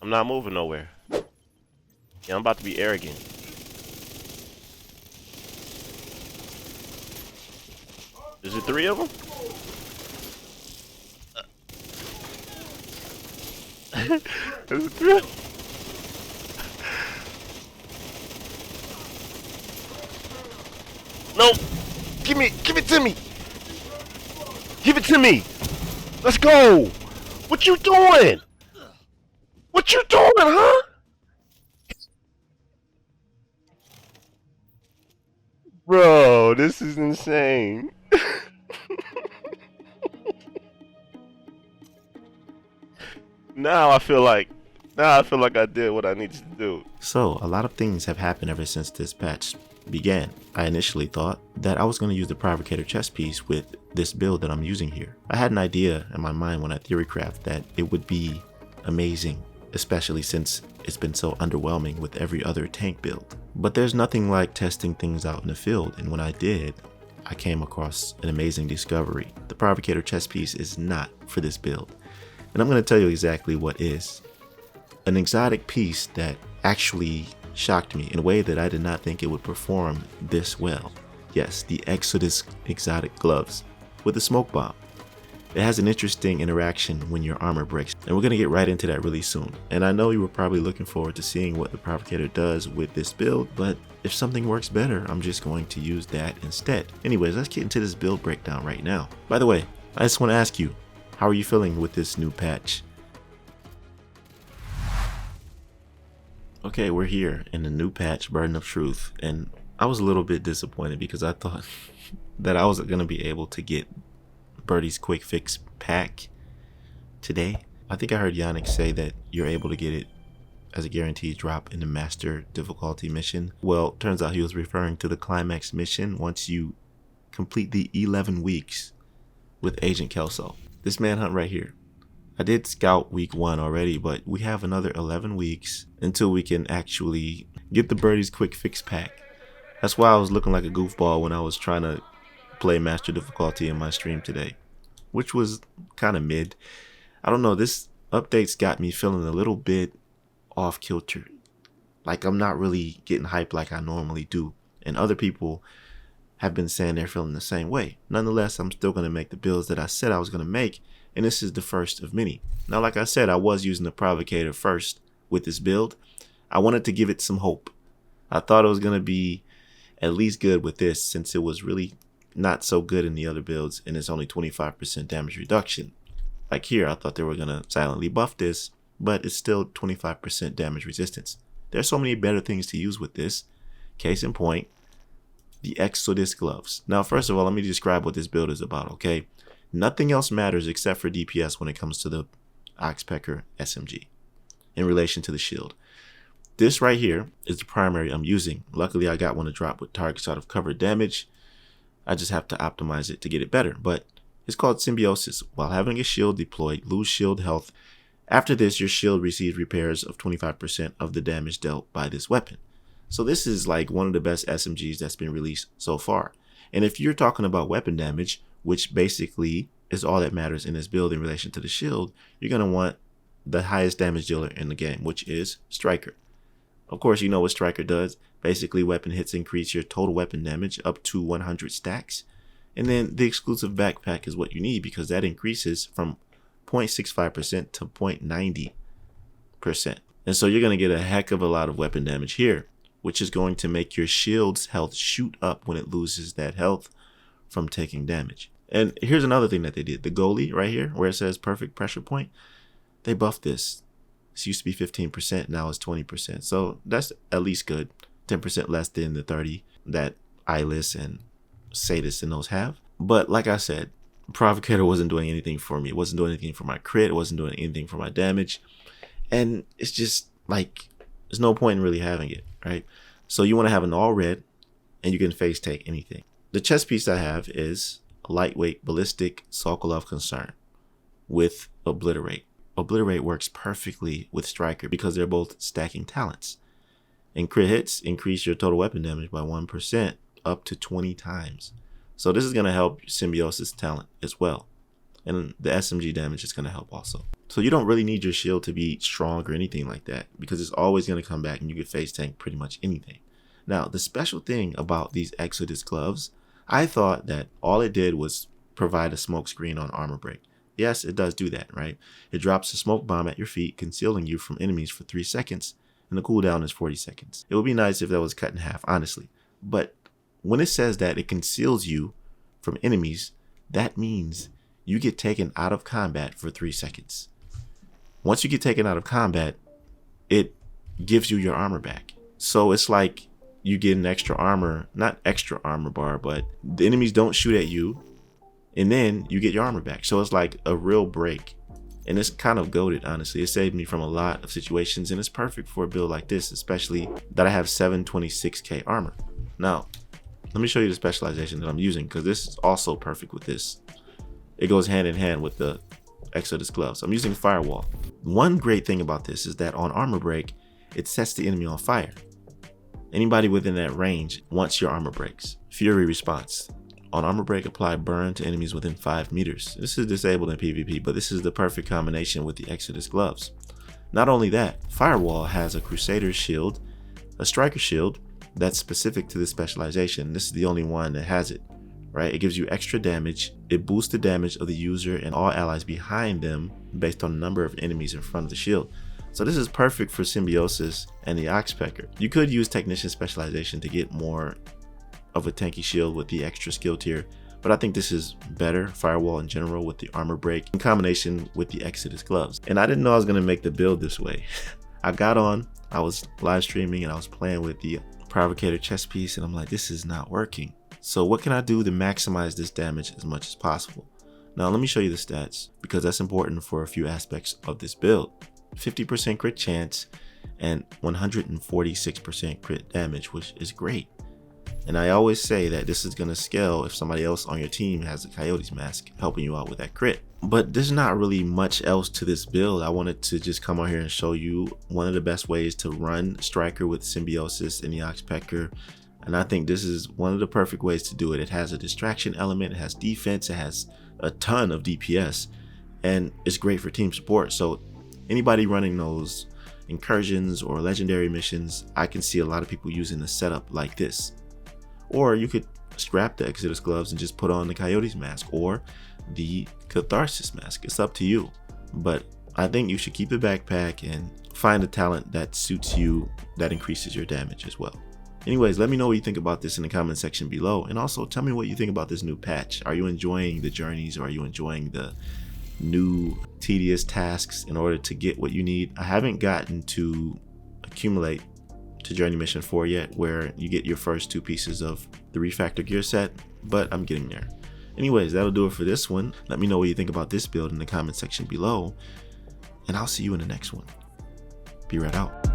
I'm not moving nowhere. Yeah, I'm about to be arrogant. Is it 3 of them? Is it 3 of them? No! Give it to me! Give it to me! Let's go! What you doing? What you doing, huh? Bro, this is insane. Now I feel like I did what I needed to do. So a lot of things have happened ever since this patch began. I initially thought that I was going to use the Provocator chest piece with this build that I'm using here. I had an idea in my mind when I theorycraft that it would be amazing, especially since it's been so underwhelming with every other tank build. But there's nothing like testing things out in the field, and when I did, I came across an amazing discovery. The Provocator chest piece is not for this build, and I'm going to tell you exactly what is. An exotic piece that actually shocked me in a way that I did not think it would perform this well. Yes, the Exodus exotic gloves with a smoke bomb. It has an interesting interaction when your armor breaks, and we're going to get right into that really soon. And I know you were probably looking forward to seeing what the Provocator does with this build, but if something works better, I'm just going to use that instead. Anyways, let's get into this build breakdown right now. By the way, I just want to ask you, how are you feeling with this new patch? Okay, we're here in the new patch, Burden of Truth, and I was a little bit disappointed because I thought that I was going to be able to get Birdie's Quick Fix pack today. I think I heard Yannick say that you're able to get it as a guaranteed drop in the Master difficulty mission. Well, turns out he was referring to the Climax mission once you complete the 11 weeks with Agent Kelso. This manhunt right here. I did scout week 1 already, but we have another 11 weeks until we can actually get the Birdie's Quick Fix pack. That's why I was looking like a goofball when I was trying to play Master difficulty in my stream today, which was kind of mid. I don't know, this update's got me feeling a little bit off kilter. Like I'm not really getting hyped like I normally do, and other people have been saying they're feeling the same way. Nonetheless, I'm still going to make the builds that I said I was going to make, and this is the first of many. Now, like I said, I was using the Provocator first with this build. I wanted to give it some hope. I thought it was going to be at least good with this, since it was really not so good in the other builds and it's only 25% damage reduction. Like here, I thought they were going to silently buff this, but it's still 25% damage resistance. There's so many better things to use with this. Case in point, the Exodus gloves. Now, first of all, let me describe what this build is about, okay? Nothing else matters except for DPS when it comes to the Oxpecker SMG in relation to the shield. This right here is the primary I'm using. Luckily, I got one to drop with targets out of covered damage. I just have to optimize it to get it better, but it's called Symbiosis. While having a shield deployed, lose shield health. After this, your shield receives repairs of 25% of the damage dealt by this weapon. So this is like one of the best SMGs that's been released so far. And if you're talking about weapon damage, which basically is all that matters in this build in relation to the shield, you're going to want the highest damage dealer in the game, which is Striker. Of course, you know what Striker does. Basically, weapon hits increase your total weapon damage up to 100 stacks. And then the exclusive backpack is what you need, because that increases from 0.65% to 0.90%. And so you're going to get a heck of a lot of weapon damage here, which is going to make your shield's health shoot up when it loses that health from taking damage. And here's another thing that they did. The goalie right here, where it says perfect pressure point, they buffed this. This used to be 15%, now it's 20%. So that's at least good. 10% less than the 30 that Eyeless and Sadist and those have. But like I said, Provocator wasn't doing anything for me. It wasn't doing anything for my crit. It wasn't doing anything for my damage. And it's just like, there's no point in really having it, right? So you want to have an all red, and you can face take anything. The chest piece I have is a lightweight ballistic Sokolov Concern with Obliterate. Obliterate works perfectly with Striker because they're both stacking talents. And crit hits increase your total weapon damage by 1% up to 20 times. So this is going to help Symbiosis talent as well. And the SMG damage is going to help also. So you don't really need your shield to be strong or anything like that, because it's always going to come back and you can face tank pretty much anything. Now, the special thing about these Exodus gloves, I thought that all it did was provide a smoke screen on armor break. Yes, it does do that, right? It drops a smoke bomb at your feet, concealing you from enemies for 3 seconds, and the cooldown is 40 seconds. It would be nice if that was cut in half, honestly. But when it says that it conceals you from enemies, that means you get taken out of combat for 3 seconds. Once you get taken out of combat, it gives you your armor back. So it's like you get an extra armor, not extra armor bar, but the enemies don't shoot at you, and then you get your armor back. So it's like a real break. And it's kind of goated, honestly. It saved me from a lot of situations, and it's perfect for a build like this, especially that I have 726k armor. Now, let me show you the specialization that I'm using, because this is also perfect with this. It goes hand in hand with the Exodus gloves. I'm using Firewall. One great thing about this is that on armor break, it sets the enemy on fire. Anybody within that range once your armor breaks. Fury response. On armor break, apply burn to enemies within 5 meters. This is disabled in PvP, but this is the perfect combination with the Exodus gloves. Not only that, Firewall has a Crusader shield, a Striker shield that's specific to this specialization. This is the only one that has it, right? It gives you extra damage. It boosts the damage of the user and all allies behind them based on the number of enemies in front of the shield. So this is perfect for Symbiosis and the Oxpecker. You could use Technician specialization to get more of a tanky shield with the extra skill tier, but I think this is better, Firewall in general, with the armor break in combination with the Exodus gloves. And I didn't know I was going to make the build this way. I got on, I was live streaming and I was playing with the Provocator chest piece, and I'm like, this is not working. So what can I do to maximize this damage as much as possible? Now let me show you the stats, because that's important for a few aspects of this build. 50% crit chance and 146% crit damage, which is great. And I always say that this is going to scale if somebody else on your team has a Coyote's mask helping you out with that crit. But there's not really much else to this build. I wanted to just come out here and show you one of the best ways to run Striker with Symbiosis and the Oxpecker. And I think this is one of the perfect ways to do it. It has a distraction element, it has defense, it has a ton of DPS, and it's great for team support. So anybody running those incursions or legendary missions, I can see a lot of people using the setup like this. Or you could scrap the Exodus gloves and just put on the Coyote's mask or the Catharsis mask. It's up to you. But I think you should keep the backpack and find a talent that suits you that increases your damage as well. Anyways, let me know what you think about this in the comment section below. And also tell me what you think about this new patch. Are you enjoying the journeys, or are you enjoying the new tedious tasks in order to get what you need? I haven't gotten to accumulate to Journey Mission 4 yet, where you get your first 2 pieces of the refactor gear set, but I'm getting there. Anyways, that'll do it for this one. Let me know what you think about this build in the comment section below, and I'll see you in the next one. Be right out.